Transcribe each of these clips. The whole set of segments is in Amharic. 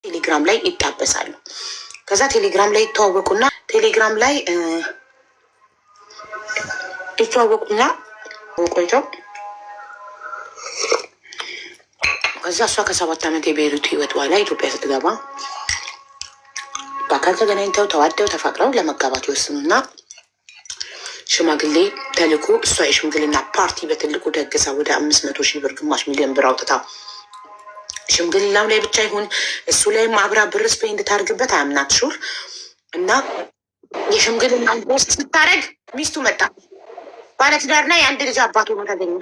ቴሌግራም ላይ ይጣበሳሉ። ከዛ ቴሌግራም ላይ ይተዋወቁና ቆይተው ከዛ እሷ ከ7 ዓመት የቤይሩት ህይወት በኋላ ኢትዮጵያ ስትገባ በአካል ተገናኝተው ተዋደው ተፋቅረው ለመጋባት ይወስኑና ሽማግሌ ተልኮ እሷ የሽምግልና ፓርቲ በትልቁ ደግሳ ወደ 500,000 ብር ግማሽ ሚሊዮን ብር አውጥታ ሽምግልናው ላይ ብቻ ይሁን እሱ ላይ ማብራ ብር ስፔንድ ታርግበት አምናት ሹር እና የሽምግልና ፖስት ስታደርግ ሚስቱ መጣ። ባለትዳርና የአንድ ልጅ አባት ሆኖ ተገኘ።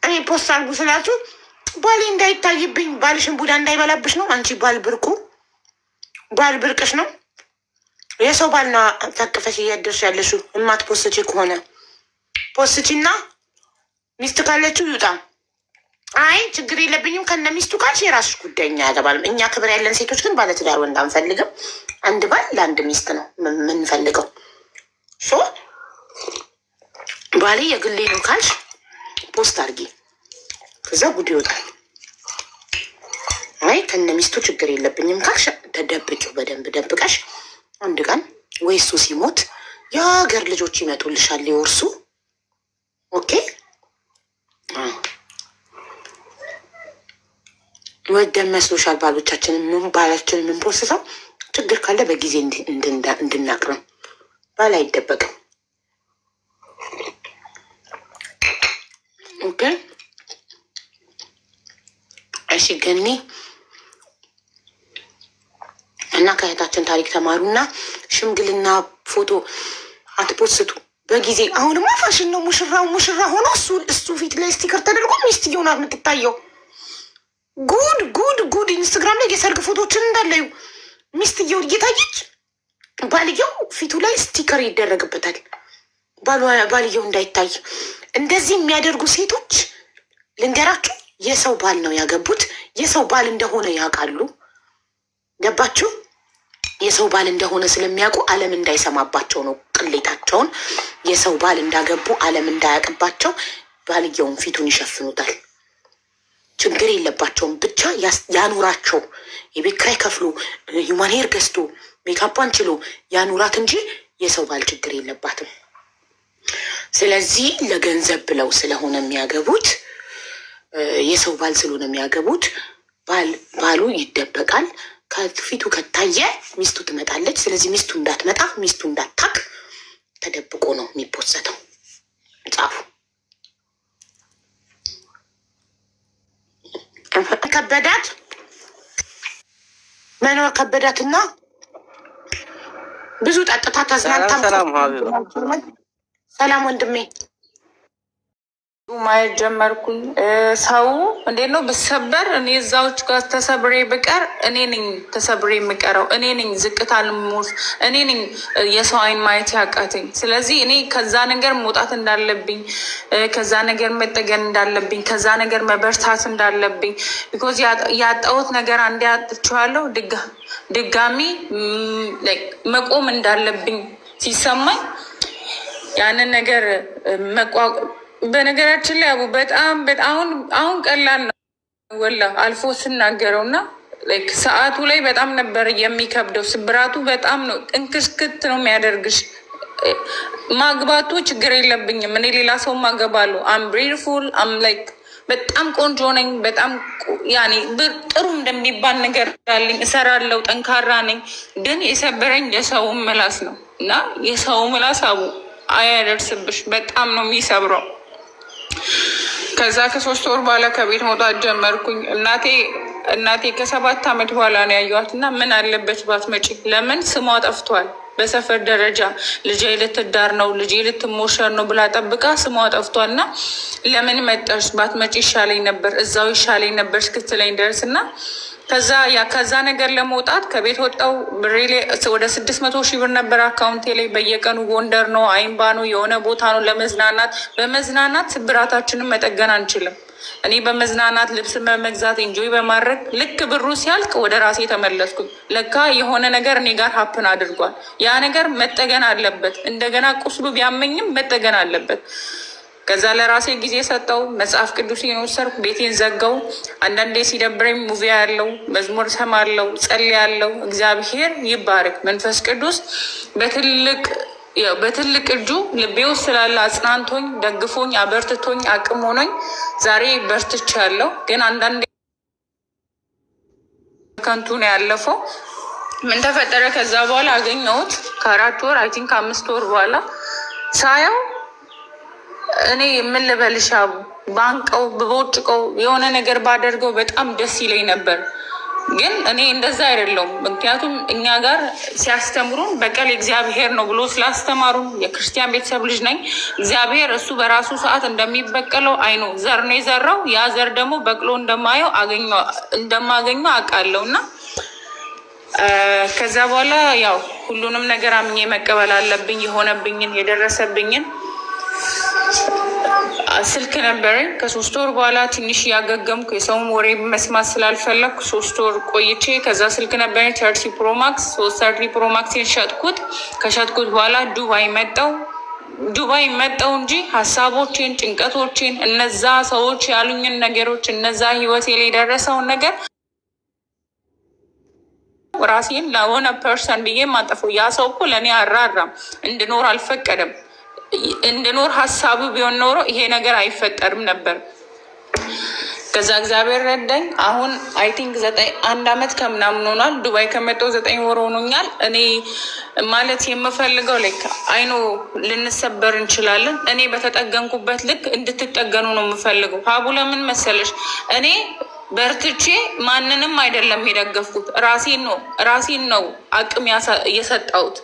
እኔ ፖስት አርጉ ስላችሁ ባሌ እንዳይታይብኝ ባልሽን ቡዳ እንዳይበላብሽ ነው። አንቺ ባል ብርቅሽ ነው። የሰው ባልና ታቅፈሽ እያደርሽ ያለሽው እማት ፖስቺ ከሆነ ፖስቺና ሚስት ካለችው ይውጣ። አይ ችግር የለብኝም ከነ ሚስቱ ካልሽ የራስሽ ጉዳይ፣ እኛ ያገባል። እኛ ክብር ያለን ሴቶች ግን ባለትዳር ወንድ አንፈልግም። አንድ ባል ለአንድ ሚስት ነው የምንፈልገው። ሶ ባሌ የግሌ ነው ካልሽ ፖስት አርጊ፣ ከዛ ጉድ ይወጣል። አይ ከነ ሚስቱ ችግር የለብኝም ካልሽ ተደብቂው፣ በደንብ ደብቀሽ አንድ ቀን ወይ እሱ ሲሞት የሀገር ልጆች ይመጡልሻል ሊወርሱ። ኦኬ ወደን መስሎሻል? ባላችንን የምንፖስተው ችግር ካለ በጊዜ እንድናቅ ነው። ባል አይደበቅም። ኦኬ እሺ ገኒ እና ከእህታችን ታሪክ ተማሩና ሽምግልና ፎቶ አትፖስቱ በጊዜ። አሁንማ ፋሽን ነው። ሙሽራ ሆኖ እሱ ፊት ላይ ስቲከር ተደርጎ ሚስትየው ናት የምትታየው። ጉድ ኢንስታግራም ላይ የሰርግ ፎቶችን እንዳለዩ ሚስትየው እየታየች ባልየው ፊቱ ላይ ስቲከር ይደረግበታል ባልየው እንዳይታይ። እንደዚህ የሚያደርጉ ሴቶች ልንገራችሁ፣ የሰው ባል ነው ያገቡት። የሰው ባል እንደሆነ ያውቃሉ። ገባችሁ? የሰው ባል እንደሆነ ስለሚያውቁ ዓለም እንዳይሰማባቸው ነው ቅሌታቸውን። የሰው ባል እንዳገቡ ዓለም እንዳያውቅባቸው ባልየውን ፊቱን ይሸፍኑታል። ችግር የለባቸውም፣ ብቻ ያኑራቸው። የቤት ኪራይ ከፍሎ ሂውማን ሄር ገዝቶ ሜካፓን ችሎ ያኑራት እንጂ የሰው ባል ችግር የለባትም። ስለዚህ ለገንዘብ ብለው ስለሆነ የሚያገቡት፣ የሰው ባል ስለሆነ የሚያገቡት ባሉ ይደበቃል። ከፊቱ ከታየ ሚስቱ ትመጣለች። ስለዚህ ሚስቱ እንዳትመጣ፣ ሚስቱ እንዳታቅ ተደብቆ ነው የሚፖሰተው። ጻፉ። ከበዳት መኖር ከበዳትና ብዙ ጠጥታ ተዝናንታ። ሰላም ወንድሜ ማየት ጀመርኩኝ። ሰው እንዴት ነው ብሰበር እኔ እዛዎች ጋር ተሰብሬ ብቀር እኔ ነኝ ተሰብሬ የምቀረው፣ እኔ ነኝ ዝቅታ ልሞት፣ እኔ ነኝ የሰው አይን ማየት ያቃተኝ። ስለዚህ እኔ ከዛ ነገር መውጣት እንዳለብኝ፣ ከዛ ነገር መጠገን እንዳለብኝ፣ ከዛ ነገር መበርታት እንዳለብኝ፣ ቢኮዝ ያጣሁት ነገር አንዴ አጥቼዋለሁ፣ ድጋሚ መቆም እንዳለብኝ ሲሰማኝ ያንን ነገር በነገራችን ላይ አቡ አሁን ቀላል ነው ወላ አልፎ ስናገረው እና ሰዓቱ ላይ በጣም ነበር የሚከብደው። ስብራቱ በጣም ነው እንክስክት ነው የሚያደርግሽ። ማግባቱ ችግር የለብኝም፣ እኔ ሌላ ሰው ማገባለሁ። አም ብሪፉል አም በጣም ቆንጆ ነኝ፣ በጣም ያኔ ጥሩ እንደሚባል ነገር አለኝ፣ እሰራለሁ፣ ጠንካራ ነኝ። ግን የሰበረኝ የሰው ምላስ ነው እና የሰው ምላስ አቡ አያደርስብሽ፣ በጣም ነው የሚሰብረው። ከዛ ከ3 ወር በኋላ ከቤት መውጣት ጀመርኩኝ። እናቴ ከ7 ዓመት በኋላ ነው ያየኋት እና ምን አለበት ባትመጪ፣ ለምን ስሟ ጠፍቷል በሰፈር ደረጃ ልጄ ልትዳር ነው ልጄ ልትሞሸር ነው ብላ ጠብቃ ስሟ ጠፍቷል እና ለምን መጣሽ ባትመጪ ይሻለኝ ነበር እዛው ይሻለኝ ነበር እስክትለኝ ድረስ እና ከዛ ነገር ለመውጣት ከቤት ወጣው። ብሬ ላይ ወደ 600,000 ብር ነበር አካውንቴ ላይ። በየቀኑ ጎንደር ነው አይምባ ነው የሆነ ቦታ ነው ለመዝናናት። በመዝናናት ስብራታችንን መጠገን አንችልም። እኔ በመዝናናት ልብስ በመግዛት ኢንጆይ በማድረግ ልክ ብሩ ሲያልቅ ወደ ራሴ ተመለስኩኝ። ለካ የሆነ ነገር እኔ ጋር ሀፕን አድርጓል። ያ ነገር መጠገን አለበት። እንደገና ቁስሉ ቢያመኝም መጠገን አለበት። ከዛ ለራሴ ጊዜ ሰጠው፣ መጽሐፍ ቅዱሴን ወሰድኩ፣ ቤቴን ዘጋው። አንዳንዴ ሲደብረኝ ሙቪ ያለው መዝሙር ሰማለው፣ ጸልያለው። እግዚአብሔር ይባረክ። መንፈስ ቅዱስ በትልቅ እጁ ልቤ ውስጥ ስላለ አጽናንቶኝ፣ ደግፎኝ፣ አበርትቶኝ፣ አቅም ሆኖኝ ዛሬ በርትቻለሁ። ግን አንዳንዴ ከንቱ ነው ያለፈው። ምን ተፈጠረ? ከዛ በኋላ አገኘሁት ከ4 ወር አይ ቲንክ 5 ወር በኋላ ሳየው እኔ ምን ልበልሻ ባንቀው ብቦጭቀው የሆነ ነገር ባደርገው በጣም ደስ ይለኝ ነበር። ግን እኔ እንደዛ አይደለሁም። ምክንያቱም እኛ ጋር ሲያስተምሩን በቀል እግዚአብሔር ነው ብሎ ስላስተማሩን የክርስቲያን ቤተሰብ ልጅ ነኝ። እግዚአብሔር እሱ በራሱ ሰዓት እንደሚበቀለው አይኖ ዘር ነው የዘራው። ያ ዘር ደግሞ በቅሎ እንደማገኘው አውቃለሁ። እና ከዛ በኋላ ያው ሁሉንም ነገር አምኜ መቀበል አለብኝ። የሆነብኝን የደረሰብኝን ስልክ ነበረኝ። ከ3 ወር በኋላ ትንሽ እያገገምኩ የሰውን ወሬ መስማት ስላልፈለግኩ 3 ወር ቆይቼ ከዛ ስልክ ነበረኝ 30 ፕሮማክስ 30 ፕሮማክስን ሸጥኩት። ከሸጥኩት በኋላ ዱባይ መጣው እንጂ ሀሳቦቼን፣ ጭንቀቶቼን፣ እነዛ ሰዎች ያሉኝን ነገሮች፣ እነዛ ህይወቴ ላይ የደረሰውን ነገር ራሴን ለሆነ ፐርሰን ብዬ ማጠፈው። ያ ሰው እኮ ለእኔ አራራም፣ እንድኖር አልፈቀደም። እንድኖር ሀሳቡ ቢሆን ኖሮ ይሄ ነገር አይፈጠርም ነበር። ከዛ እግዚአብሔር ረዳኝ። አሁን አይ ቲንክ 1 ዓመት ከምናምን ሆኗል። ዱባይ ከመጣሁ 9 ወር ሆኖኛል። እኔ ማለት የምፈልገው ልክ አይኖ ልንሰበር እንችላለን። እኔ በተጠገንኩበት ልክ እንድትጠገኑ ነው የምፈልገው። ሀቡ ለምን መሰለሽ እኔ በርትቼ ማንንም አይደለም የደገፍኩት፣ ራሴን ነው አቅም የሰጠሁት።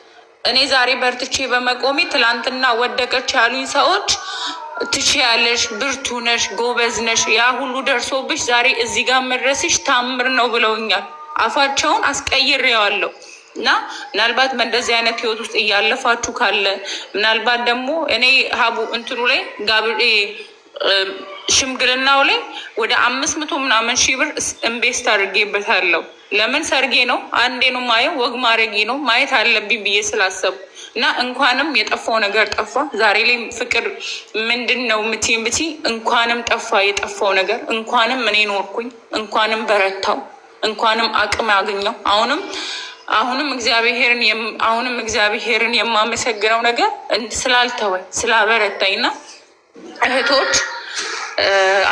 እኔ ዛሬ በርትቼ በመቆሜ ትላንትና ወደቀች ያሉኝ ሰዎች ትችያለሽ፣ ብርቱ ነሽ፣ ጎበዝ ነሽ፣ ያ ሁሉ ደርሶብሽ ዛሬ እዚህ ጋር መድረስሽ ታምር ነው ብለውኛል። አፋቸውን አስቀይሬዋለሁ። እና ምናልባት በእንደዚህ አይነት ህይወት ውስጥ እያለፋችሁ ካለ ምናልባት ደግሞ እኔ ሀቡ እንትኑ ላይ ሽምግልናው ላይ ወደ 500 ምናምን ሺህ ብር ኢንቨስት አድርጌበታለሁ። ለምን ሰርጌ ነው አንዴ ነው ማየው፣ ወግ ማድረጌ ነው ማየት አለብኝ ብዬ ስላሰብኩ እና እንኳንም የጠፋው ነገር ጠፋ። ዛሬ ላይ ፍቅር ምንድን ነው ምቲ እንኳንም ጠፋ የጠፋው ነገር። እንኳንም እኔ ኖርኩኝ፣ እንኳንም በረታው፣ እንኳንም አቅም ያገኘው። አሁንም እግዚአብሔርን የማመሰግነው ነገር ስላልተወኝ ስላበረታኝ እና እህቶች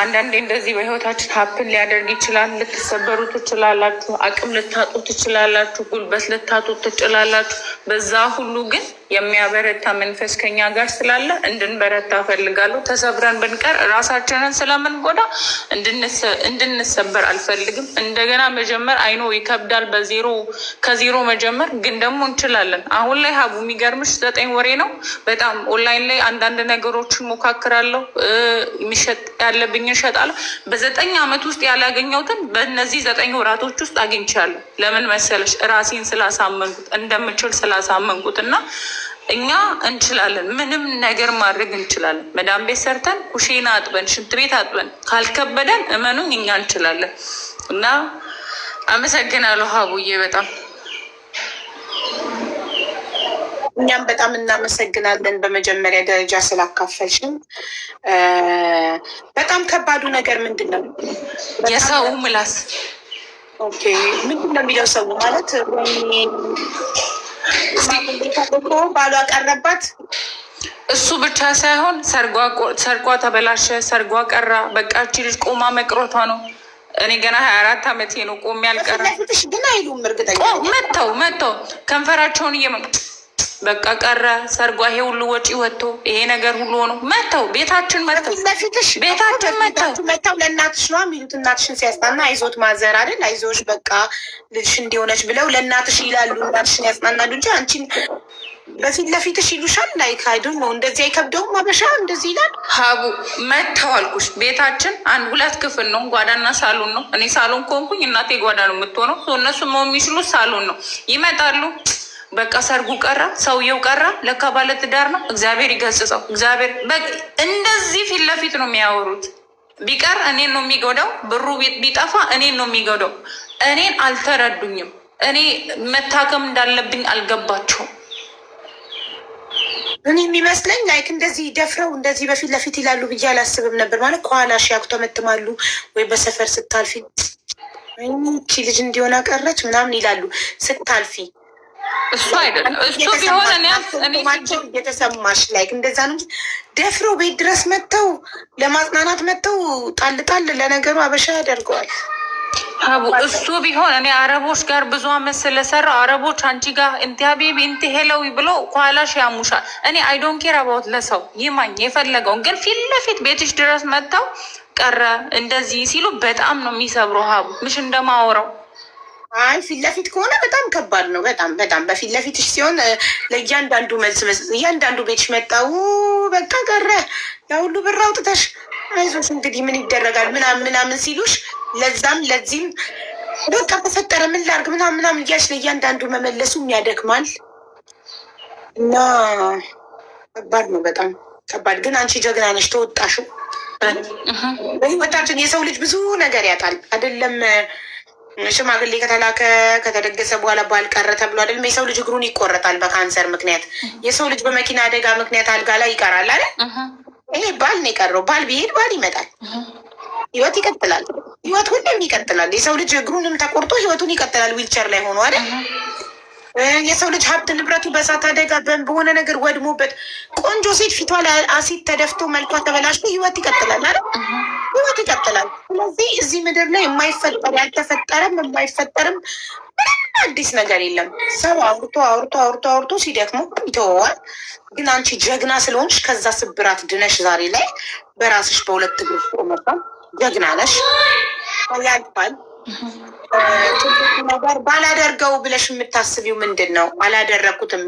አንዳንዴ እንደዚህ በህይወታችን ሀፕን ሊያደርግ ይችላል። ልትሰበሩ ትችላላችሁ፣ አቅም ልታጡ ትችላላችሁ፣ ጉልበት ልታጡ ትችላላችሁ። በዛ ሁሉ ግን የሚያበረታ መንፈስ ከኛ ጋር ስላለ እንድንበረታ እፈልጋለሁ። ተሰብረን ብንቀር ራሳችንን ስለምንጎዳ እንድንሰበር አልፈልግም። እንደገና መጀመር አይኖ ይከብዳል። ከዜሮ መጀመር ግን ደግሞ እንችላለን። አሁን ላይ ሀቡ የሚገርምሽ 9 ወሬ ነው። በጣም ኦንላይን ላይ አንዳንድ ነገሮችን ሞካክራለሁ። የሚሸጥ ያለብኝን እሸጣለሁ። በ9 ዓመት ውስጥ ያላገኘሁትን በእነዚህ 9 ወራቶች ውስጥ አግኝቻለሁ። ለምን መሰለሽ? ራሴን ስላሳመንኩት፣ እንደምችል ስላሳመንኩት እና እኛ እንችላለን። ምንም ነገር ማድረግ እንችላለን። መዳም ቤት ሰርተን ኩሽና አጥበን ሽንት ቤት አጥበን ካልከበደን እመኑኝ እኛ እንችላለን። እና አመሰግናለሁ ሀቡዬ በጣም እኛም በጣም እናመሰግናለን። በመጀመሪያ ደረጃ ስላካፈልሽን። በጣም ከባዱ ነገር ምንድን ነው? የሰው ምላስ። ኦኬ ምንድን ነው የሚለው ሰው ማለት ባሏ ቀረባት። እሱ ብቻ ሳይሆን ሰርጓ ተበላሸ፣ ሰርጓ ቀራ። በቃች ልጅ ቆማ መቅረቷ ነው። እኔ ገና 24 ዓመቴ ነው። ቆሜ አልቀረም። ግን አይሉም እርግጠኛ መጥተው ከንፈራቸውን በቃ ቀረ ሰርጓ። ይሄ ሁሉ ወጪ ወጥቶ ይሄ ነገር ሁሉ ሆኖ ቤታችን መጥተው ለእናትሽ ነው የሚሉት። እናትሽን ሲያስጣና አይዞት ማዘር አይደል አይዞሽ በቃ ልጅሽ እንዲሆነች ብለው ለእናትሽ ይላሉ። እናትሽን ያጽናናሉ እንጂ አንቺን በፊት ለፊትሽ ይሉሻል። ላይክ አይዶን ነው እንደዚህ አይከብደውም። አበሻ እንደዚህ ይላል። ሀቡ መጥተው አልኩሽ። ቤታችን 2 ክፍል ነው፣ ጓዳና ሳሎን ነው። እኔ ሳሎን ከሆንኩኝ እናቴ ጓዳ ነው የምትሆነው። እነሱ የሚችሉት ሳሎን ነው። ይመጣሉ። በቃ ሰርጉ ቀራ፣ ሰውየው ቀራ። ለካ ባለትዳር ነው። እግዚአብሔር ይገስጸው። እግዚአብሔር እንደዚህ ፊት ለፊት ነው የሚያወሩት። ቢቀር እኔን ነው የሚጎዳው። ብሩ ቢጠፋ እኔን ነው የሚጎዳው። እኔን አልተረዱኝም። እኔ መታከም እንዳለብኝ አልገባቸውም። እኔ የሚመስለኝ ላይክ እንደዚህ ደፍረው እንደዚህ በፊት ለፊት ይላሉ ብዬ አላስብም ነበር። ማለት ከኋላ ያኩተመትማሉ ወይ በሰፈር ስታልፊ ይቺ ልጅ እንዲሆን አቀረች ምናምን ይላሉ ስታልፊ። እሱ አይደለም እሱ ቢሆን እየተሰማሽ ላይክ እንደዛ ነው እንጂ ደፍረው ቤት ድረስ መጥተው ለማጽናናት መጥተው ጣል ጣል። ለነገሩ አበሻ ያደርገዋል። እሱ ቢሆን እኔ አረቦች ጋር ብዙ አመት ስለሰራው አረቦች አንቺ ጋር እንቲ ሀቢቢ እንቲ ሄለዊ ብሎ ከኋላሽ ያሙሻል። እኔ አይዶን ኬር አባውት ለሰው ይማኝ የፈለገውን ግን ፊት ለፊት ቤትሽ ድረስ መጥተው ቀረ እንደዚህ ሲሉ በጣም ነው የሚሰብረው። ሀቡ ምሽ እንደማወራው አይ ፊት ለፊት ከሆነ በጣም ከባድ ነው። በጣም በፊት ለፊትሽ ሲሆን ለእያንዳንዱ መልስ እያንዳንዱ ቤትሽ መጣው በቃ ቀረ ያሁሉ ብር አውጥተሽ አይዞሽ እንግዲህ ምን ይደረጋል ምናምን ሲሉሽ ለዛም ለዚህም በቃ ተፈጠረ ምን ላድርግ ምናምን እያልሽ ለእያንዳንዱ መመለሱም ያደክማል እና ከባድ ነው። በጣም ከባድ ግን አንቺ ጀግና ነሽ፣ ተወጣሽው። በህይወታችን የሰው ልጅ ብዙ ነገር ያጣል አይደለም? ሽማግሌ ከተላከ ከተደገሰ በኋላ ባል ቀረ ተብሎ አይደለም? የሰው ልጅ እግሩን ይቆረጣል በካንሰር ምክንያት። የሰው ልጅ በመኪና አደጋ ምክንያት አልጋ ላይ ይቀራል አይደል? ይሄ ባል ነው የቀረው። ባል ቢሄድ ባል ይመጣል። ህይወት ይቀጥላል። ህይወት ሁሌም ይቀጥላል። የሰው ልጅ እግሩንም ተቆርጦ ህይወቱን ይቀጥላል። ዊልቸር ላይ ሆኖ አይደል? የሰው ልጅ ሀብት ንብረቱ በእሳት አደጋ በሆነ ነገር ወድሞበት ቆንጆ ሴት ፊቷ ላይ አሲድ ተደፍቶ መልኳ ተበላሽቶ ህይወት ይቀጥላል አይደል? ህይወት ይቀጥላል። ስለዚህ እዚህ ምድር ላይ የማይፈጠር ያልተፈጠረም የማይፈጠርም ምንም አዲስ ነገር የለም። ሰው አውርቶ ሲደክመው ይተወዋል። ግን አንቺ ጀግና ስለሆንሽ ከዛ ስብራት ድነሽ ዛሬ ላይ በራስሽ በሁለት እግር ቆመሻል። ጀግና ነሽ። ያልፋል። ነገር ባላደርገው ብለሽ የምታስቢው ምንድን ነው? አላደረኩትም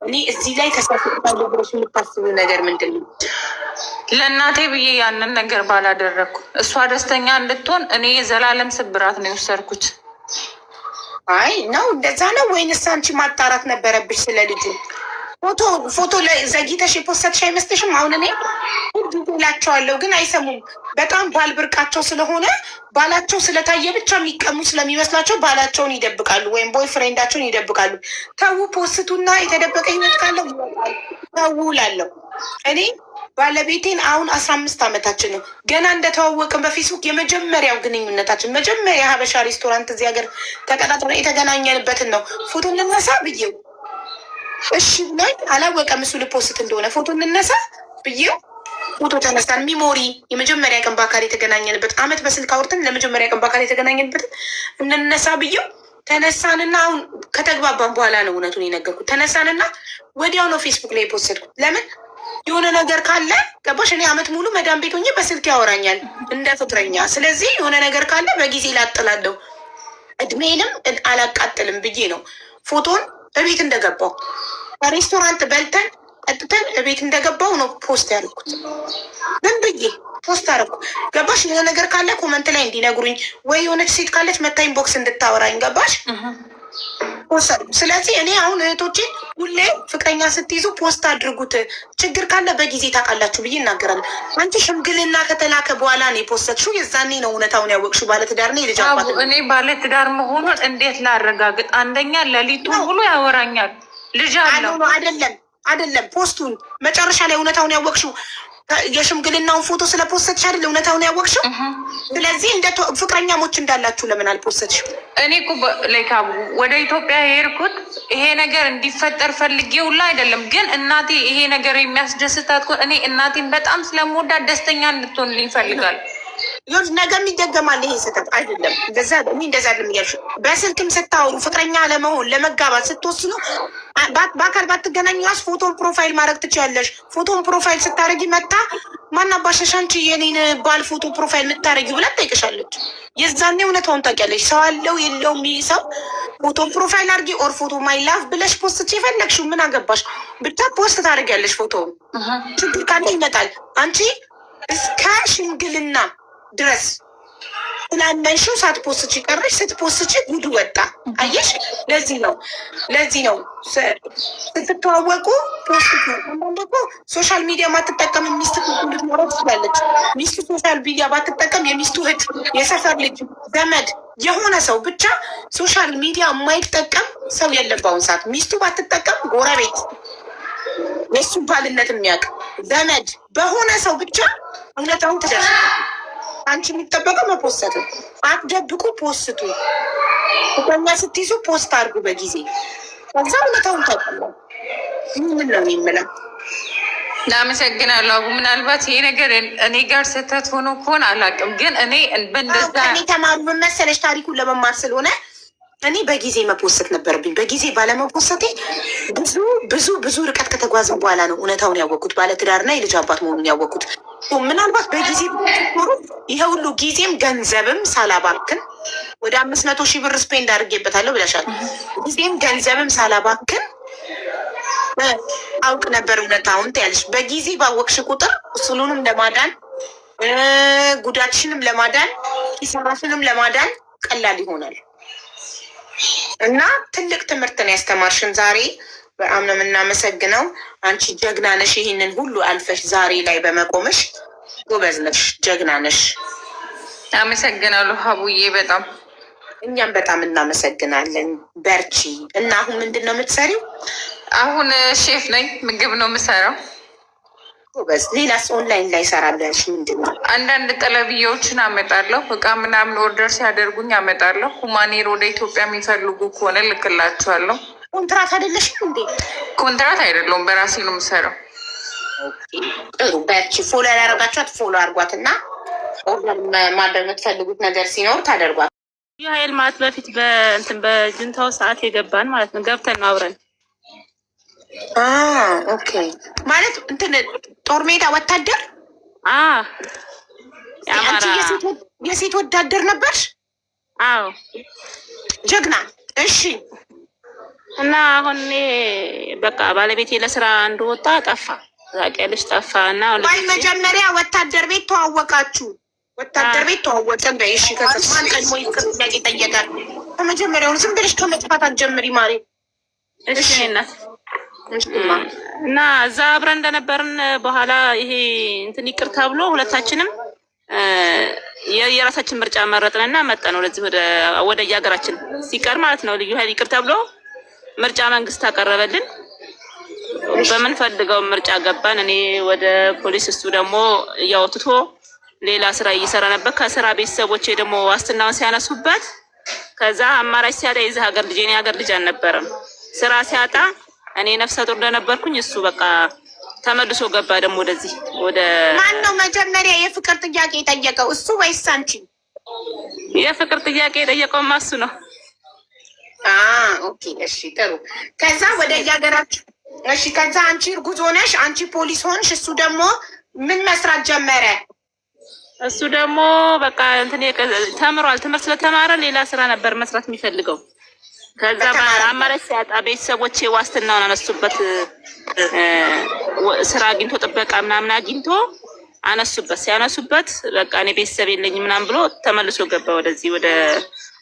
እኔ እዚህ ላይ ተሳትፋለሁ ብለሽ የምታስቢው ነገር ምንድን ነው? ለእናቴ ብዬ ያንን ነገር ባላደረግኩ እሷ ደስተኛ እንድትሆን እኔ የዘላለም ስብራት ነው የወሰድኩት። አይ ነው እንደዛ ነው ወይንስ አንቺ ማጣራት ነበረብሽ ስለ ልጁ? ፎቶ ላይ ዘግይተሽ የፖስተትሽ አይመስልሽም? አሁን እኔ ላቸዋለሁ ግን አይሰሙም። በጣም ባል ብርቃቸው ስለሆነ ባላቸው ስለታየ ብቻ የሚቀሙ ስለሚመስላቸው ባላቸውን ይደብቃሉ ወይም ቦይ ፍሬንዳቸውን ይደብቃሉ። ተዉ ፖስቱና የተደበቀ ህይወት ካለው ተዉ ላለው እኔ ባለቤቴን አሁን 15 ዓመታችን ነው። ገና እንደተዋወቅን በፌስቡክ የመጀመሪያው ግንኙነታችን መጀመሪያ ሀበሻ ሬስቶራንት እዚህ ሀገር ተቀጣጥረን የተገናኘንበትን ነው ፎቶ እንነሳ ብዬው እሺ ብሎኝ አላወቀም እሱ ልፖስት እንደሆነ ፎቶ እንነሳ ብዬው ፎቶ ተነሳን። ሚሞሪ የመጀመሪያ ቀን በአካል የተገናኘንበት አመት በስልክ አውርተን ለመጀመሪያ ቀን በአካል የተገናኘንበትን እንነሳ ብዬው ተነሳንና አሁን ከተግባባን በኋላ ነው እውነቱን የነገርኩት። ተነሳንና ወዲያው ነው ፌስቡክ ላይ የፖስትኩት። ለምን የሆነ ነገር ካለ ገባሽ? እኔ አመት ሙሉ መዳም ቤት ሆኜ በስልክ ያወራኛል እንደ ፍቅረኛ። ስለዚህ የሆነ ነገር ካለ በጊዜ ላጥላለሁ እድሜንም አላቃጥልም ብዬ ነው ፎቶን እቤት እንደገባው ከሬስቶራንት በልተን ጠጥተን እቤት እንደገባው ነው ፖስት ያልኩት። ምን ብዬ ፖስት አደረኩ ገባሽ? የሆነ ነገር ካለ ኮመንት ላይ እንዲነግሩኝ ወይ የሆነች ሴት ካለች መታ ኢንቦክስ እንድታወራኝ ገባሽ? ስለዚህ እኔ አሁን እህቶችን ሁሌ ፍቅረኛ ስትይዙ ፖስት አድርጉት፣ ችግር ካለ በጊዜ ታውቃላችሁ ብዬ እናገራለሁ። አንቺ ሽምግልና ከተላከ በኋላ ነው የፖስተትሽው። የዛኔ ነው እውነታውን ያወቅሽው። ባለትዳር ነው የልጅ አባት። እኔ ባለትዳር መሆኑን እንዴት ላረጋግጥ? አንደኛ ሌሊቱ ሙሉ ያወራኛል። ልጅ አለው። አይደለም ፖስቱን መጨረሻ ላይ እውነታውን ያወቅሽው የሽምግልናውን ፎቶ ስለ ፖስተትሽ አይደል እውነታውን ያወቅሽው። ስለዚህ እንደ ፍቅረኛሞች እንዳላችሁ ለምን አልፖስተትሽው? እኔ እኮ ላይካቡ ወደ ኢትዮጵያ የሄድኩት ይሄ ነገር እንዲፈጠር ፈልጌ ሁላ አይደለም። ግን እናቴ ይሄ ነገር የሚያስደስታት እኔ እናቴን በጣም ስለምወዳት ደስተኛ እንድትሆንልኝ ይፈልጋል። ነገም ይደገማል። ይሄ ስህተት አይደለም። እንደዛ እያልሽ በስልክም ስታወሩ ፍቅረኛ ለመሆን ለመጋባት ስትወስኑ በአካል ባትገናኙ ራስ ፎቶን ፕሮፋይል ማድረግ ትችያለሽ። ፎቶን ፕሮፋይል ስታደርጊ መታ ማናባሸሽ አንቺ የኔን ባል ፎቶ ፕሮፋይል የምታደርጊው ብላ ትጠይቅሻለች። የዛኔ እውነታውን ታውቂያለሽ። ሰው አለው የለውም ሰው ፎቶን ፕሮፋይል አድርጊ ኦር ፎቶ ማይላፍ ብለሽ ፖስት የፈለግሽው ምን አገባሽ ብቻ ፖስት ታደርጊያለሽ። ፎቶ ችግር ካለ ይመጣል። አንቺ እስከ ሽምግልና ድረስ ስላመንሽው ሳትፖስች ቀረሽ። ስትፖስች ጉድ ወጣ። አየሽ? ለዚህ ነው ስትተዋወቁ ፖስት አንዳንዴ ሶሻል ሚዲያ ማትጠቀም ሚስት ልትኖረው ትችላለች። ሚስቱ ሶሻል ሚዲያ ባትጠቀም የሚስቱ እህት፣ የሰፈር ልጅ፣ ዘመድ የሆነ ሰው ብቻ ሶሻል ሚዲያ የማይጠቀም ሰው የለም በአሁን ሰዓት። ሚስቱ ባትጠቀም ጎረቤት የእሱ ባልነት የሚያውቅ ዘመድ በሆነ ሰው ብቻ እውነታውን ትደርስ። አንቺ የሚጠበቀው መፖሰት ነው። አትደብቁ፣ ፖስቱ። እኛ ስትይዙ ፖስት አድርጉ በጊዜ። ከዛ እውነታውን ታውቃለ። ምን ነው የሚምለው? አመሰግናለሁ። ምናልባት ይሄ ነገር እኔ ጋር ስህተት ሆኖ ከሆነ አላውቅም፣ ግን እኔ በእንደዛ ተማሩ መሰለሽ ታሪኩን ለመማር ስለሆነ እኔ በጊዜ መፖሰት ነበረብኝ። በጊዜ ባለመፖሰቴ ብዙ ርቀት ከተጓዝን በኋላ ነው እውነታውን ያወቅኩት። ባለትዳርና የልጅ አባት መሆኑን ያወቅኩት። ምናልባት በጊዜ ኖሩ ይሄ ሁሉ ጊዜም ገንዘብም ሳላባክን ወደ 500,000 ብር ስፔንድ አድርጌበታለሁ ብለሻል። ጊዜም ገንዘብም ሳላባክን አውቅ ነበር እውነታውን ትያለሽ። በጊዜ ባወቅሽ ቁጥር እሱሉንም ለማዳን ጉዳትሽንም ለማዳን ኪሳራሽንም ለማዳን ቀላል ይሆናል። እና ትልቅ ትምህርት ነው ያስተማርሽን ዛሬ። በጣም ነው የምናመሰግነው። አንቺ ጀግና ነሽ። ይህንን ሁሉ አልፈሽ ዛሬ ላይ በመቆምሽ ጎበዝ ነሽ፣ ጀግና ነሽ። አመሰግናለሁ ሀቡዬ በጣም እኛም በጣም እናመሰግናለን። በርቺ። እና አሁን ምንድን ነው የምትሰሪው? አሁን ሼፍ ነኝ፣ ምግብ ነው የምሰራው። ጎበዝ። ሌላስ ኦንላይን ላይ ሰራለሽ? ምንድን ነው? አንዳንድ ጠለብያዎችን አመጣለሁ። እቃ ምናምን ኦርደር ሲያደርጉኝ አመጣለሁ። ሁማኔር ወደ ኢትዮጵያ የሚፈልጉ ከሆነ ልክላቸዋለሁ። ኮንትራት አይደለሽም እንዴ? ኮንትራት አይደለሁም፣ በራሴ ነው የምሰራው። ጥሩ። በርቺ። ፎሎ ያላረጋችኋት ፎሎ አድርጓት እና ኦርደር ማድረግ የምትፈልጉት ነገር ሲኖር ታደርጓት። ይህ ሀይል ማለት በፊት በጅንታው ሰዓት የገባን ማለት ነው። ገብተን ነው አብረን ኦኬ። ማለት እንትን ጦር ሜዳ ወታደር የሴት ወታደር ነበርሽ? አዎ ጀግና። እሺ። እና አሁን እኔ በቃ ባለቤቴ ለስራ እንደወጣ ጠፋ፣ ታውቂያለሽ፣ ጠፋ። እና መጀመሪያ ወታደር ቤት ተዋወቃችሁ? ወታደር ቤት ተዋወቅን በይ። እሺ። ከዛ ማን ቀድሞ ጥያቄ ጠየቃል? ከመጀመሪያውን ዝም ብለሽ ከመጥፋት አትጀምሪ ማሬ። እሺ እናት። እና እዛ አብረን እንደነበርን በኋላ ይሄ እንትን ይቅር ተብሎ ሁለታችንም የራሳችን ምርጫ መረጥንና መጣን ወደዚህ ወደ የሀገራችን ሲቀር ማለት ነው። ልዩ ኃይል ይቅር ተብሎ ምርጫ መንግስት አቀረበልን። በምንፈልገው ምርጫ ገባን። እኔ ወደ ፖሊስ፣ እሱ ደግሞ ያው ትቶ ሌላ ስራ እየሰራ ነበር። ከስራ ቤተሰቦቼ ደግሞ ዋስትናውን ሲያነሱበት ከዛ አማራጭ ሲያጣ የዚህ ሀገር ልጅ፣ የኔ ሀገር ልጅ አልነበረም። ስራ ሲያጣ እኔ ነፍሰ ጡር እንደነበርኩኝ እሱ በቃ ተመልሶ ገባ ደግሞ ወደዚህ ወደ። ማን ነው መጀመሪያ የፍቅር ጥያቄ የጠየቀው? እሱ ወይስ አንቺ? የፍቅር ጥያቄ የጠየቀውማ እሱ ነው። ኦኬ እሺ ጥሩ። ከዛ ወደ የሀገራችሁ እሺ። ከዛ አንቺ እርጉዝ ሆነሽ አንቺ ፖሊስ ሆንሽ፣ እሱ ደግሞ ምን መስራት ጀመረ? እሱ ደግሞ በቃ እንትን ተምሯል። ትምህርት ስለተማረ ሌላ ስራ ነበር መስራት የሚፈልገው። ከዛ አማራጭ ሲያጣ ቤተሰቦቼ ዋስትናውን አነሱበት። ስራ አግኝቶ ጥበቃ ምናምን አግኝቶ አነሱበት። ሲያነሱበት በቃ እኔ ቤተሰብ የለኝ ምናምን ብሎ ተመልሶ ገባ ወደዚህ ወደ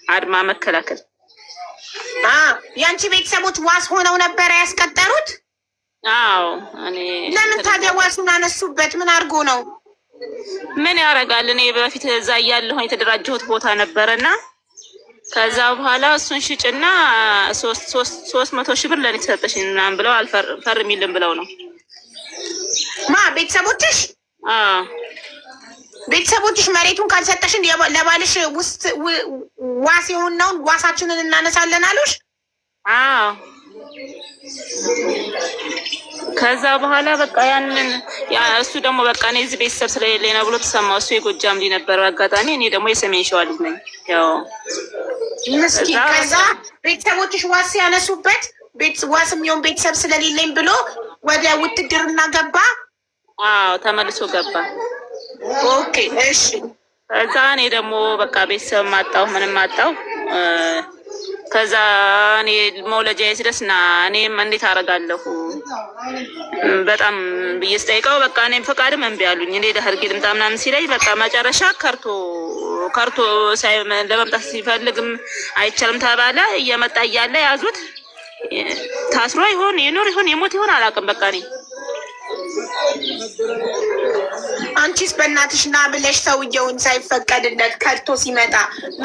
አድማ መከላከል። የአንቺ ቤተሰቦች ዋስ ሆነው ነበረ ያስቀጠሩት? አዎ። እኔ ለምን ታዲያ ዋሱን አነሱበት? ምን አድርጎ ነው? ምን ያደርጋል? እኔ በፊት እዛ እያለሁኝ የተደራጀሁት ቦታ ነበረና ከዛ በኋላ እሱን ሽጭና 300,000 ብር ለኔ ተሰጠሽኝ ምናምን ብለው አልፈርሚልም ብለው ነው። ቤተሰቦችሽ? ቤተሰቦችሽ መሬቱን ካልሰጠሽን ለባልሽ ውስጥ ዋስ የሆነውን ዋሳችንን እናነሳለን አሉሽ? ከዛ በኋላ በቃ ያንን እሱ ደግሞ በቃ እኔ እዚህ ቤተሰብ ስለሌለኝ ነው ብሎ ተሰማው። እሱ የጎጃም ልጅ ነበር አጋጣሚ፣ እኔ ደግሞ የሰሜን ሸዋ ልጅ ነኝ። ያው ምስኪን። ከዛ ቤተሰቦችሽ ዋስ ያነሱበት ዋስ የሚሆን ቤተሰብ ስለሌለኝ ብሎ ወደ ውትድርና ገባ? ተመልሶ ገባ። ኦኬ እሺ። ከዛ እኔ ደግሞ በቃ ቤተሰብ ማጣሁ፣ ምንም ማጣሁ። ከዛ እኔ መውለጃ ሲደርስና እኔም እንዴት አደርጋለሁ በጣም ብዬ ስጠይቀው በቃ እኔም ፈቃድም እምቢ አሉኝ። እኔ ደህርጌ ልምጣ ምናምን ሲለኝ በቃ መጨረሻ ከርቶ ለመምጣት ሲፈልግም አይቻልም ተባለ። እየመጣ እያለ ያዙት። ታስሮ ይሆን ይኖር ይሆን የሞት ይሆን አላውቅም። በቃ እኔ አንቺስ በእናትሽ ና ብለሽ ሰውየውን ሳይፈቀድለት ከድቶ ሲመጣ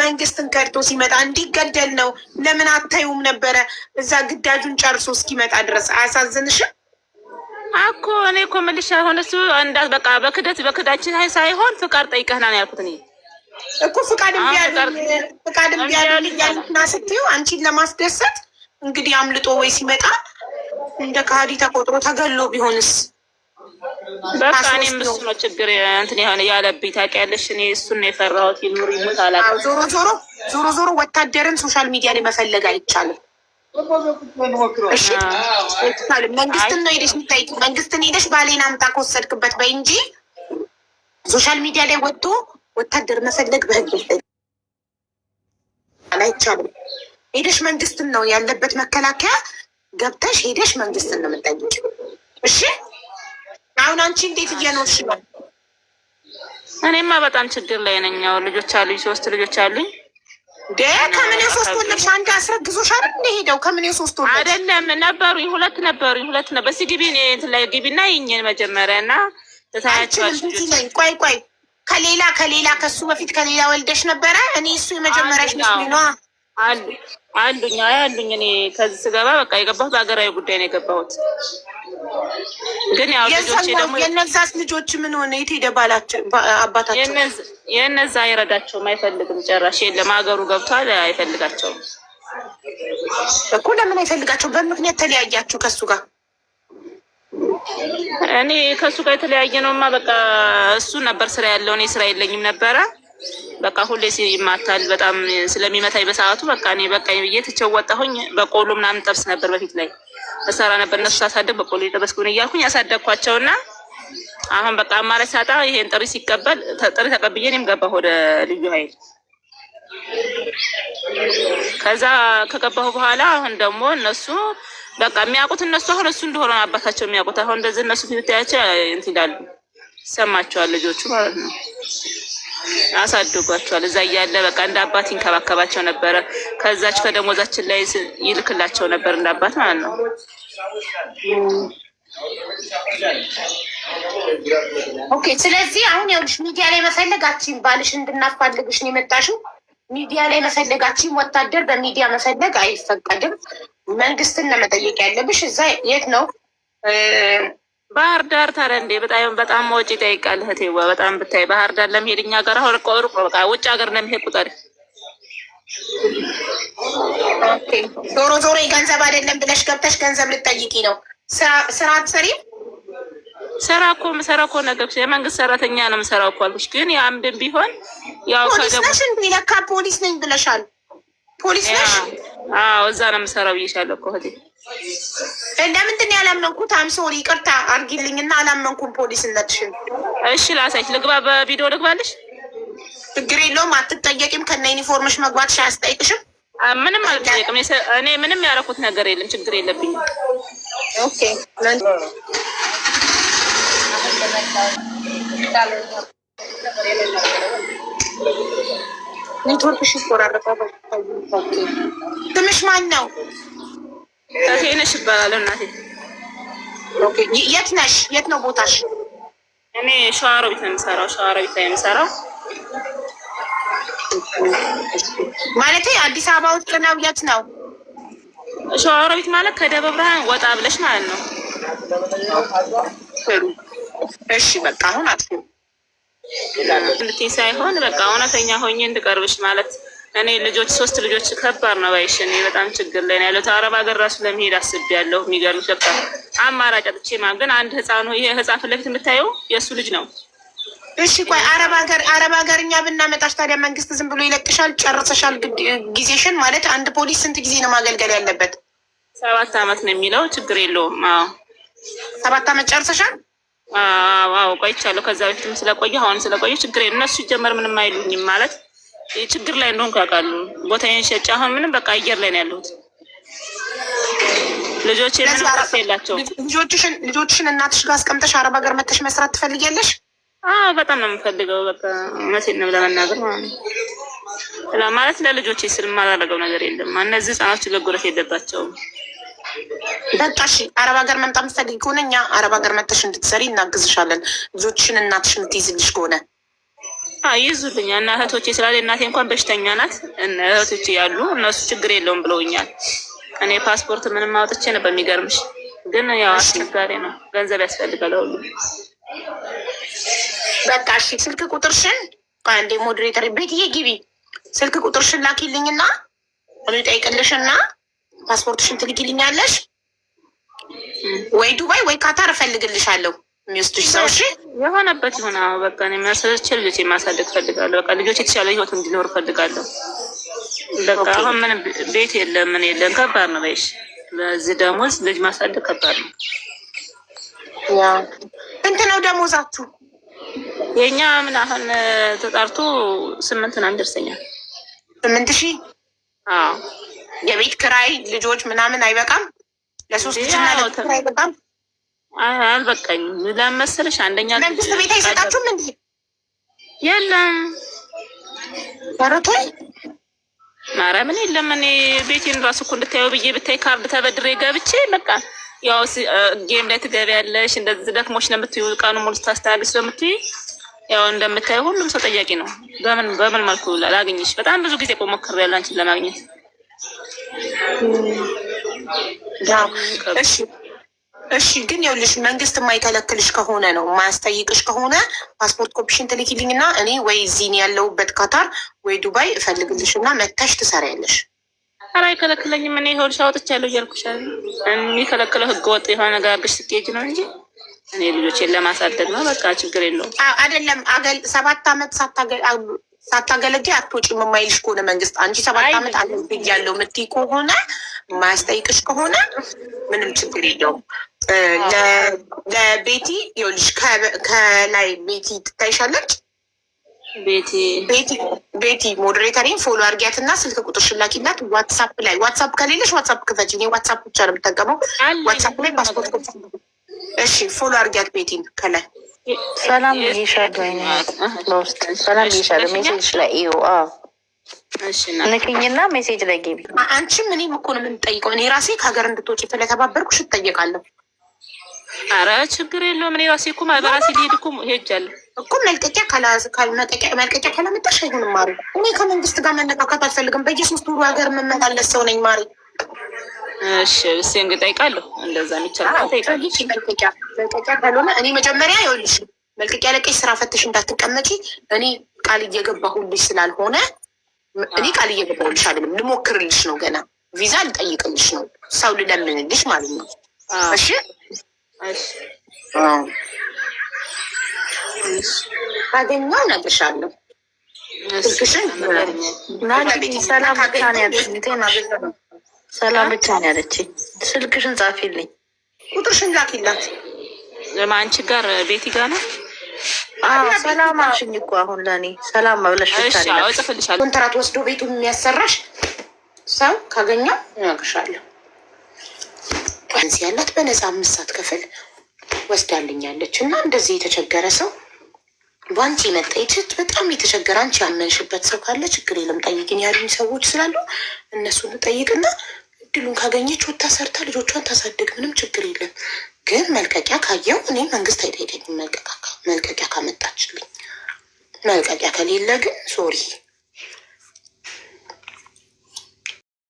መንግስትን ከድቶ ሲመጣ እንዲገደል ነው ለምን አታዩም ነበረ? እዛ ግዳጁን ጨርሶ እስኪመጣ ድረስ አያሳዝንሽም? እኮ እኔ እኮ መልሻ ሆነ እሱ እንዳት በቃ በክዳችን ሳይሆን ፍቃድ ጠይቀህና ነው ያልኩት። እኔ እኮ ፍቃድ እምቢ ያሉኝ ያሉትና ስትዩ አንቺን ለማስደሰት እንግዲህ አምልጦ ወይ ሲመጣ እንደ ከሃዲ ተቆጥሮ ተገሎ ቢሆንስ? በቃ እኔም እሱ ነው ችግር እንትን የሆነ ያለብኝ ታውቂያለሽ። እኔ እሱን ነው የፈራሁት። ይኑር ይሙት አላውቅም። ዞሮ ወታደርን ሶሻል ሚዲያ ላይ መፈለግ አይቻልም። እሺ መንግስትን ነው ሄደሽ የምታይቂ። መንግስትን ሄደሽ ባሌን አምጣ ከወሰድክበት በይ እንጂ ሶሻል ሚዲያ ላይ ወጥቶ ወታደር መፈለግ በህግ አይቻልም። ሄደሽ መንግስትን ነው ያለበት መከላከያ ገብተሽ ሄደሽ መንግስትን ነው የምጠይቅ። እሺ አሁን አንቺ እንዴት እየኖርሽ ነው? እኔማ በጣም ችግር ላይ ነኝ። ያው ልጆች አሉኝ፣ 3 ልጆች አሉኝ። ከምን 3 ወለድሽ? አንድ አስረግዞሽ አይደል እንደሄደው? ከምን 3 ወለድሽ? አይደለም ነበሩኝ፣ 2 ነበሩኝ። በስ ግቢ እንትን ላይ ግቢና ይኝን መጀመሪያ እና ተታያቸዋል። ቆይ ከሌላ ከሱ በፊት ከሌላ ወልደሽ ነበረ? እኔ እሱ የመጀመሪያሽ መስሎኝ ነው። አሉኝ። እኔ ከዚህ ስገባ በቃ የገባሁት በሀገራዊ ጉዳይ ነው የገባሁት። ግን ያው ልጆቼ ደግሞ የነዛስ ልጆች ምን ሆነ? የት ሄደ ባላቸው? አባታቸው የነዛ አይረዳቸውም፣ አይፈልግም ጭራሽ። የለም ሀገሩ ገብቷል፣ አይፈልጋቸውም እኮ። ለምን አይፈልጋቸውም? በምክንያት ተለያያችሁ ከሱ ጋር? እኔ ከሱ ጋር የተለያየ ነውማ በቃ እሱ ነበር ስራ ያለው፣ እኔ ስራ የለኝም ነበረ። በቃ ሁሌ ይማታል በጣም ስለሚመታኝ በሰዓቱ በቃ እኔ በቃ ብዬ ትቼው ወጣሁኝ። በቆሎ ምናምን ጠብስ ነበር በፊት ላይ እሰራ ነበር። እነሱ ሳሳደግ በቆሎ የጠበስኩን እያልኩኝ ያሳደግኳቸውና አሁን በቃ አማራጭ ሳጣ ይሄን ጥሪ ሲቀበል ጥሪ ተቀብዬ እኔም ገባሁ ወደ ልዩ ኃይል። ከዛ ከገባሁ በኋላ አሁን ደግሞ እነሱ በቃ የሚያውቁት እነሱ አሁን እሱ እንደሆነ አባታቸው የሚያውቁት አሁን እንደዚህ እነሱ ፊት ያቸው እንትን ይላሉ፣ ይሰማቸዋል ልጆቹ ማለት ነው። አሳድጓቸዋል። እዛ እያለ በቃ እንደ አባት ይንከባከባቸው ነበረ። ከዛች ከደሞዛችን ላይ ይልክላቸው ነበር እንደ አባት ማለት ነው። ኦኬ። ስለዚህ አሁን ያውልሽ ሚዲያ ላይ መፈለጋችን ባልሽ እንድናፋልግሽ ነው የመጣሽው። ሚዲያ ላይ መፈለጋችን ወታደር በሚዲያ መፈለግ አይፈቀድም። መንግስትን ለመጠየቅ ያለብሽ እዛ የት ነው? ባህር ዳር። ታዲያ እንዴ በጣም ወጪ ይጠይቃል እህቴዋ። በጣም ብታይ ባህር ዳር ለመሄድ እኛ ጋር አሁን ሩቅ ነው። በቃ ውጭ ሀገር ለመሄድ ቁጠሪ። ዞሮ የገንዘብ አይደለም ብለሽ ገብተሽ ገንዘብ ልጠይቂ ነው። ስራ አትሰሪም? ስራ እኮ የምሰራው እኮ ነገርኩሽ፣ የመንግስት ሰራተኛ ነው የምሰራው እኮ አልኩሽ። ግን የአምድን ቢሆን ያው ፖሊስ ነሽ እንዴ? ለካ ፖሊስ ነኝ ብለሻል። ፖሊስ ነሽ? አዎ እዛ ነው የምሰራው ብዬሻለሁ እኮ እህቴ። ለምንድን ነው ያላመንኩት? ሶሪ ይቅርታ አድርጊልኝና አላመንኩም ፖሊስነትሽን። እሺ ላሳይሽ። ልግባ፣ በቪዲዮ ልግባልሽ። ችግር የለውም አትጠየቂም። ከነ ዩኒፎርምሽ መግባትሽ አያስጠይቅሽም? ምንም አልጠየቅም። እኔ ምንም ያደረኩት ነገር የለም፣ ችግር የለብኝም። ኦኬ ኔትወርክሽ ይቆራረጣል። ስምሽ ማን ነው? እቴነሽ እባላለሁ እናቴ። የት ነሽ? የት ነው ቦታሽ? እኔ ሸዋሮቢት ነው የምሰራው። ሸዋሮቢት ነው የምሰራው ማለት አዲስ አበባ ውስጥ ነው? የት ነው? ሸዋሮቢት ማለት ከደብረ ብርሃን ወጣ ብለሽ ማለት ነው። እሺ በቃ አሁን አጥፉ እንድትይ ሳይሆን በቃ እውነተኛ ሆኜ እንድቀርብሽ ማለት እኔ ልጆች 3 ልጆች ከባድ ነው ባይሽ። እኔ በጣም ችግር ላይ ነው ያለሁት። አረብ ሀገር ራሱ ለመሄድ አስቤያለሁ። የሚገርምሽ በቃ አማራጭ አጥቼ ግን አንድ ህፃን ይሄ ህፃን ፊት ለፊት የምታየው የእሱ ልጅ ነው። እሺ ቆይ አረብ ሀገር እኛ ብናመጣሽ ታዲያ መንግስት ዝም ብሎ ይለቅሻል? ጨርሰሻል ጊዜሽን ማለት አንድ ፖሊስ ስንት ጊዜ ነው ማገልገል ያለበት? 7 ዓመት ነው የሚለው። ችግር የለውም። አዎ 7 ዓመት ጨርሰሻል? አዎ ቆይቻለሁ። ከዛ በፊትም ስለቆየሁ አሁን ስለቆየሁ ችግር የለም። እነሱ ሲጀመር ምንም አይሉኝም ማለት ችግር ላይ እንደሆንኩ ያውቃሉ። ቦታዬን ሸጬ አሁን ምንም በቃ አየር ላይ ነው ያለሁት። ልጆቼ ምንም ቀስ የላቸውም። ልጆችሽን እናትሽ ጋር አስቀምጠሽ አረብ ሀገር መተሽ መስራት ትፈልጊያለሽ? በጣም ነው የምፈልገው። በቃ እውነቴን ነው ለመናገር ማለት ለልጆቼ ስል የማላደርገው ነገር የለም። እነዚህ ህጻናት ችግር የለባቸውም። በቃ እሺ አረብ ሀገር መምጣት የምትፈልጊ ከሆነ እኛ አረብ ሀገር መተሽ እንድትሰሪ እናግዝሻለን። ልጆችሽን እናትሽ የምትይዝልሽ ከሆነ ይዙልኛ እና እህቶቼ ስላለ እናቴ እንኳን በሽተኛ ናት። እህቶቼ ያሉ እነሱ ችግር የለውም ብለውኛል። እኔ ፓስፖርት ምንም አውጥቼ ነበር የሚገርምሽ፣ ግን ያው አስቸጋሪ ነው። ገንዘብ ያስፈልጋል ሁሉ። በቃ እሺ፣ ስልክ ቁጥርሽን አንዴ ሞዴሬተር ቤትዬ ግቢ፣ ስልክ ቁጥርሽን ላኪልኝና ጠይቅልሽና ፓስፖርትሽን ትልኪልኛለሽ። ወይ ዱባይ ወይ ካታር እፈልግልሻለሁ የሚወስድሽ ሰው። እሺ የሆነበት ይሆን። በቃ እኔ የሚያሰለች ልጆች የማሳደግ ፈልጋለሁ። በቃ ልጆች የተሻለ ህይወት እንዲኖር ፈልጋለሁ። በቃ አሁን ምንም ቤት የለም ምን የለም፣ ከባድ ነው። በይሽ በዚህ ደሞዝ ልጅ ማሳደግ ከባድ ነው። ያ እንት ነው ደሞዛችሁ? የኛ ምን አሁን ተጣርቶ 8 ምናምን ደርሰኛል። 8,000? አዎ የቤት ክራይ ልጆች ምናምን አይበቃም? ለሶስት ልጅና ለቤት አይበቃም? አልበቃኝም። ለመሰለሽ አንደኛ መንግስት ቤት አይሰጣችሁም እንዴ? የለም ታረቶይ ማርያምን የለም። እኔ ቤቴን ራሱ እኮ እንድታየው ብዬ ብታይ ካርድ ተበድሬ ገብቼ በቃ ያው ጌም ላይ ትገቢያለሽ። እንደዚህ ደክሞሽ ነው የምትይው፣ ቀኑ ሙሉ ስታስተናግድ ስለምትይ ያው እንደምታየው ሁሉም ሰው ጠያቂ ነው። በምን መልኩ ላግኝሽ? በጣም ብዙ ጊዜ ሞክሬያለሁ አንቺን ለማግኘት። እሺ ግን ይኸውልሽ መንግስት የማይከለክልሽ ከሆነ ነው የማያስጠይቅሽ ከሆነ ፓስፖርት ኮፒሽን ትልኪልኝና እኔ ወይ እዚህ ያለሁበት ካታር ወይ ዱባይ እፈልግልሽ እና መተሽ ትሰሪያለሽ። ኧረ አይከለክለኝም። እኔ ይኸውልሽ አውጥቻለሁ እያልኩሽ የሚከለክለው ህገ ወጥ የሆነ ነገር አድርገሽ ስትሄጂ ነው እንጂ እኔ ልጆቼን ለማሳደግ ነው። በቃ ችግር የለውም። አይደለም 7 ዓመት ሳታገለግይ አትወጪም የማይልሽ ከሆነ መንግስት አንቺ 7 ዓመት አገልግያለሁ የምትይ ከሆነ የማያስጠይቅሽ ከሆነ ምንም ችግር የለውም። ለቤቲ ይኸውልሽ ከላይ ቤቲ ትታይሻለች። ቤቲ ሞዴሬተሪን ፎሎ አድርጊያት እና ስልክ ቁጥርሽን ላኪላት። ዋትሳፕ ላይ ዋትሳፕ ከሌለሽ ዋትሳፕ ክፈች። እኔ ዋትሳፕ ብቻ ነው የምጠቀመው። ዋትሳፕ ላይ ፓስፖርት እሺ ፎሎ አድርጊያት ቤቲን ከላይ ሰላም ይሻለኝ ለውስጥ ሰላም ይሻለኝ ሜሴጅ ላይ እዩ ንክኝና ሜሴጅ ላይ ገቢ። አንቺም እኔም እኮ ነው የምንጠይቀው። እኔ ራሴ ከሀገር እንድትወጪ ስለተባበርኩሽ እጠየቃለሁ። አረ ችግር የለውም። እኔ ራሴ እኮ በራሴ ሊሄድ እኮ ሄጃለሁ እኮ መልቀቂያ ካላመጣሽ አይሆንም ማሪ። እኔ ከመንግስት ጋር መነካካት አልፈልግም። በየ3 ወሩ ሀገር የምመላለስ ሰው ነኝ ማሪ። እሺ እሺ እንግዲህ ጠይቃለሁ። እንደዛ የሚቻል መልቀቂያ ካልሆነ እኔ መጀመሪያ ይኸውልሽ መልቀቂያ ለቀሽ ስራ ፈትሽ እንዳትቀመጪ። እኔ ቃል እየገባሁልሽ ስላልሆነ እኔ ቃል እየገባሁልሽ አይደለም፣ ልሞክርልሽ ነው። ገና ቪዛ ልጠይቅልሽ ነው፣ ሰው ልለምንልሽ ማለት ነው። እሺ ካገኘው እነግርሻለሁ። ሰላም ብቻ ነው ያለችኝ። ሰላም ብቻ ነው ያለችኝ። ስልክሽን ጻፊልኝ፣ ቁጥርሽን ላኪላት። አንቺ ጋር ቤቲ ጋር ነው። ሰላም አልሽኝ እኮ አሁን ለእኔ ሰላም መብለሽ ጽፍልሻለሁ። ኮንትራት ወስዶ ቤቱን የሚያሰራሽ ሰው ካገኘው እነግርሻለሁ። እዚህ ያላት በነፃ 5 ሰዓት ክፍል ወስዳልኛለች። እና እንደዚህ የተቸገረ ሰው በአንቺ መጣ ይችት በጣም የተቸገረ አንቺ ያመንሽበት ሰው ካለ ችግር የለም ጠይቅኝ ያሉኝ ሰዎች ስላሉ እነሱን ጠይቅና እድሉን ካገኘች ወታ ሰርታ ልጆቿን ታሳድግ፣ ምንም ችግር የለም። ግን መልቀቂያ ካየው እኔ መንግስት አይጠይቀኝም። መልቀቂያ ካመጣችልኝ፣ መልቀቂያ ከሌለ ግን ሶሪ